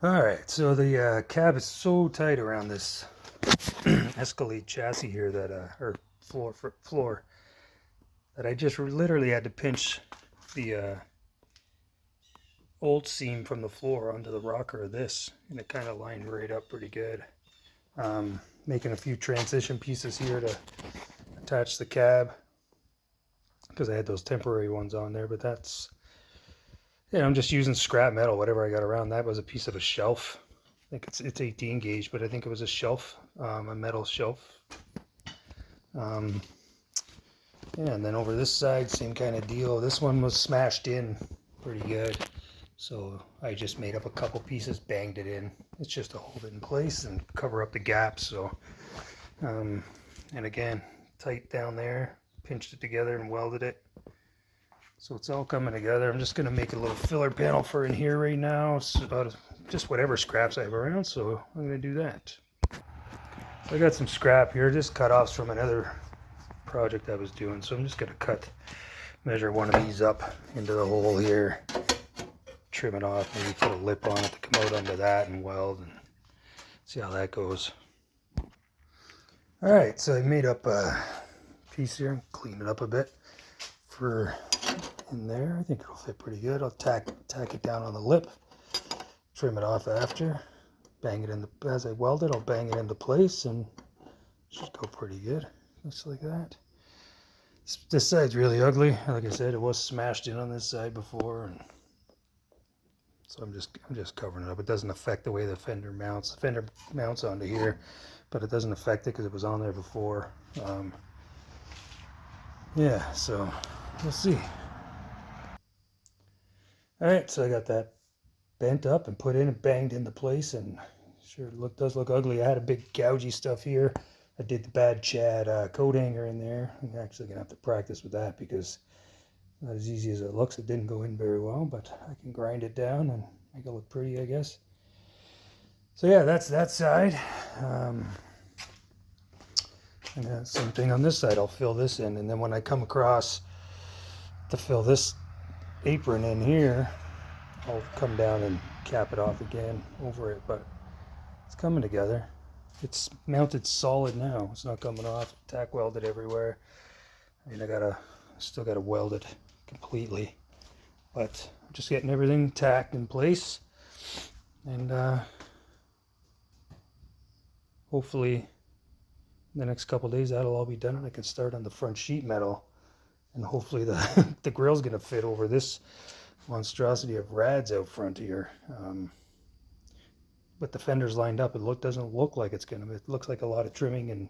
Alright, so the cab is so tight around this Escalade chassis here that, or floor, that I just literally had to pinch the old seam from the floor onto the rocker of this, and it kind of lined right up pretty good. Making a few transition pieces here to attach the cab, because I had those temporary ones on there, but that's, yeah, I'm just using scrap metal, whatever I got around. That was a piece of a shelf. I think it's 18 gauge, but I think it was a shelf, a metal shelf. Yeah, and then over this side, same kind of deal. This one was smashed in pretty good, so I just made up a couple pieces, banged it in. It's just to hold it in place and cover up the gaps. So, and again, tight down there, pinched it together and welded it. So it's all coming together. I'm just going to make a little filler panel for in here right now. It's about just whatever scraps I have around, so I'm going to do that. So I got some scrap here, just cut-offs from another project I was doing. So I'm just going to measure one of these up into the hole here, trim it off, maybe put a lip on it to come out under that and weld and see how that goes. Alright, so I made up a piece here, clean it up a bit for in there. I think it'll fit pretty good. I'll tack it down on the lip, trim it off after, bang it in as I weld it, I'll bang it into place and it should go pretty good, just like that. This side's really ugly. Like I said, it was smashed in on this side before, and so I'm just covering it up. It doesn't affect the way the fender mounts. The fender mounts onto here, but it doesn't affect it because it was on there before. Yeah, so we'll see. Alright, so I got that bent up and put in and banged into place, and sure it does look ugly. I had a big gougy stuff here. I did the bad Chad coat hanger in there. I'm actually going to have to practice with that because not as easy as it looks. It didn't go in very well, but I can grind it down and make it look pretty, I guess. So yeah, that's that side. And same thing on this side. I'll fill this in, and then when I come across to fill this apron in here, I'll come down and cap it off again over it, but it's coming together. It's mounted solid now. It's not coming off. Tack welded everywhere. I mean, still gotta weld it completely, but I'm just getting everything tacked in place, and hopefully in the next couple of days that'll all be done, and I can start on the front sheet metal, and hopefully the grill's gonna fit over this monstrosity of rads out front here. But the fender's lined up. It doesn't look like it's gonna. It looks like a lot of trimming and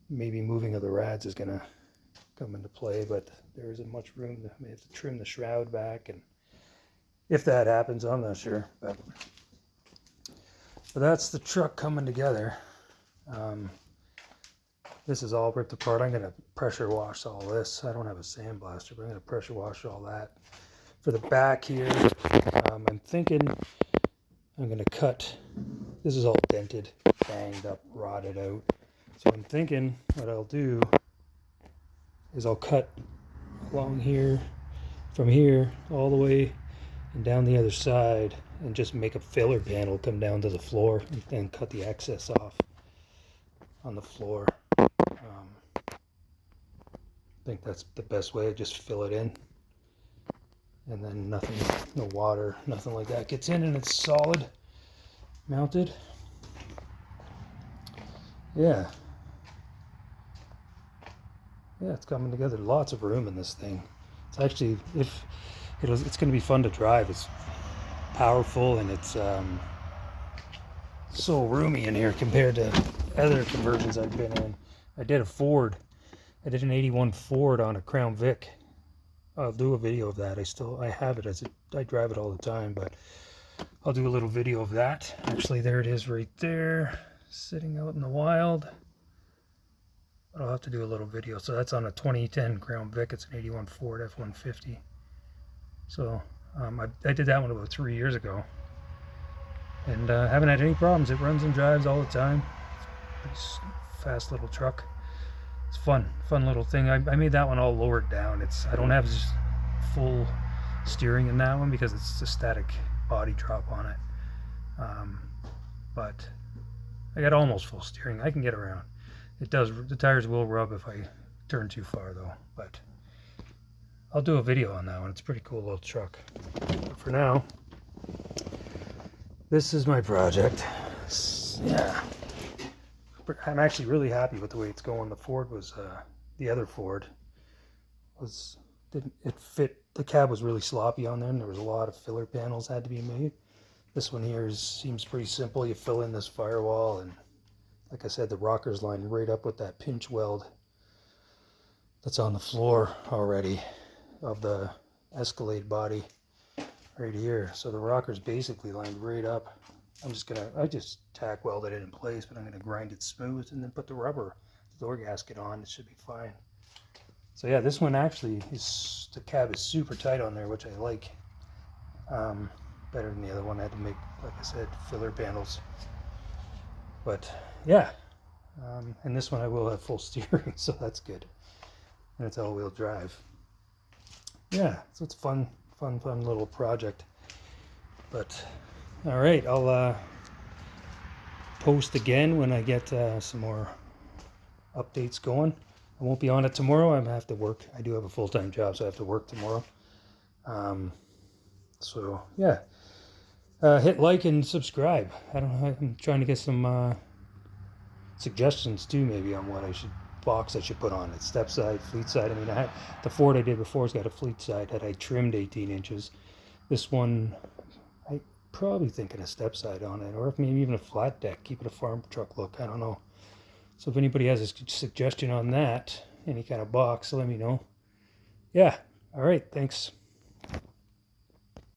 maybe moving of the rads is gonna come into play, but there isn't much room. May have to trim the shroud back, and if that happens, I'm not sure. But that's the truck coming together. This is all ripped apart. I'm gonna pressure wash all this. I don't have a sandblaster, but I'm gonna pressure wash all that. For the back here, I'm thinking I'm going to cut, this is all dented, banged up, rotted out. So I'm thinking what I'll do is I'll cut along here, from here, all the way and down the other side, and just make a filler panel come down to the floor and then cut the excess off on the floor. I think that's the best way, just fill it in. And then nothing, no water, nothing like that gets in, and it's solid mounted. Yeah, it's coming together. Lots of room in this thing. It's actually, it's going to be fun to drive. It's powerful, and it's so roomy in here compared to other conversions I've been in. I did an 81 Ford on a Crown Vic. I'll do a video of that. I have it I drive it all the time, but I'll do a little video of that. Actually, there it is right there, sitting out in the wild. But I'll have to do a little video. So that's on a 2010 Crown Vic. It's an 81 Ford F-150. So I did that one about 3 years ago, and haven't had any problems. It runs and drives all the time. It's a fast little truck. It's fun little thing. I made that one all lowered down. I don't have full steering in that one because it's a static body drop on it. But I got almost full steering. I can get around. It does. The tires will rub if I turn too far though. But I'll do a video on that one. It's a pretty cool little truck. But for now, this is my project. Yeah. I'm actually really happy with the way it's going. The Ford was, the other Ford was, didn't, it fit, the cab was really sloppy on there and there was a lot of filler panels had to be made. This one here seems pretty simple. You fill in this firewall and like I said, the rockers line right up with that pinch weld that's on the floor already of the Escalade body right here. So the rockers basically lined right up. I just tack welded it in place, but I'm gonna grind it smooth and then put the rubber, the door gasket on. It should be fine. So yeah, this one actually is, the cab is super tight on there, which I like. Better than the other one. I had to make, like I said, filler panels. But yeah, and this one I will have full steering, so that's good. And it's all-wheel drive. Yeah, so it's a fun little project. But all right, I'll post again when I get some more updates going. I won't be on it tomorrow. I have to work. I do have a full-time job, so I have to work tomorrow. So yeah, hit like and subscribe. I'm trying to get some suggestions too, maybe on what box I should put on it. Step side, fleet side. I mean, the Ford I did before has got a fleet side that I trimmed 18 inches. This one, I probably thinking a step side on it, or maybe even a flat deck. Keep it a farm truck look. I don't know. So if anybody has a suggestion on that, any kind of box, let me know. Yeah. All right. Thanks.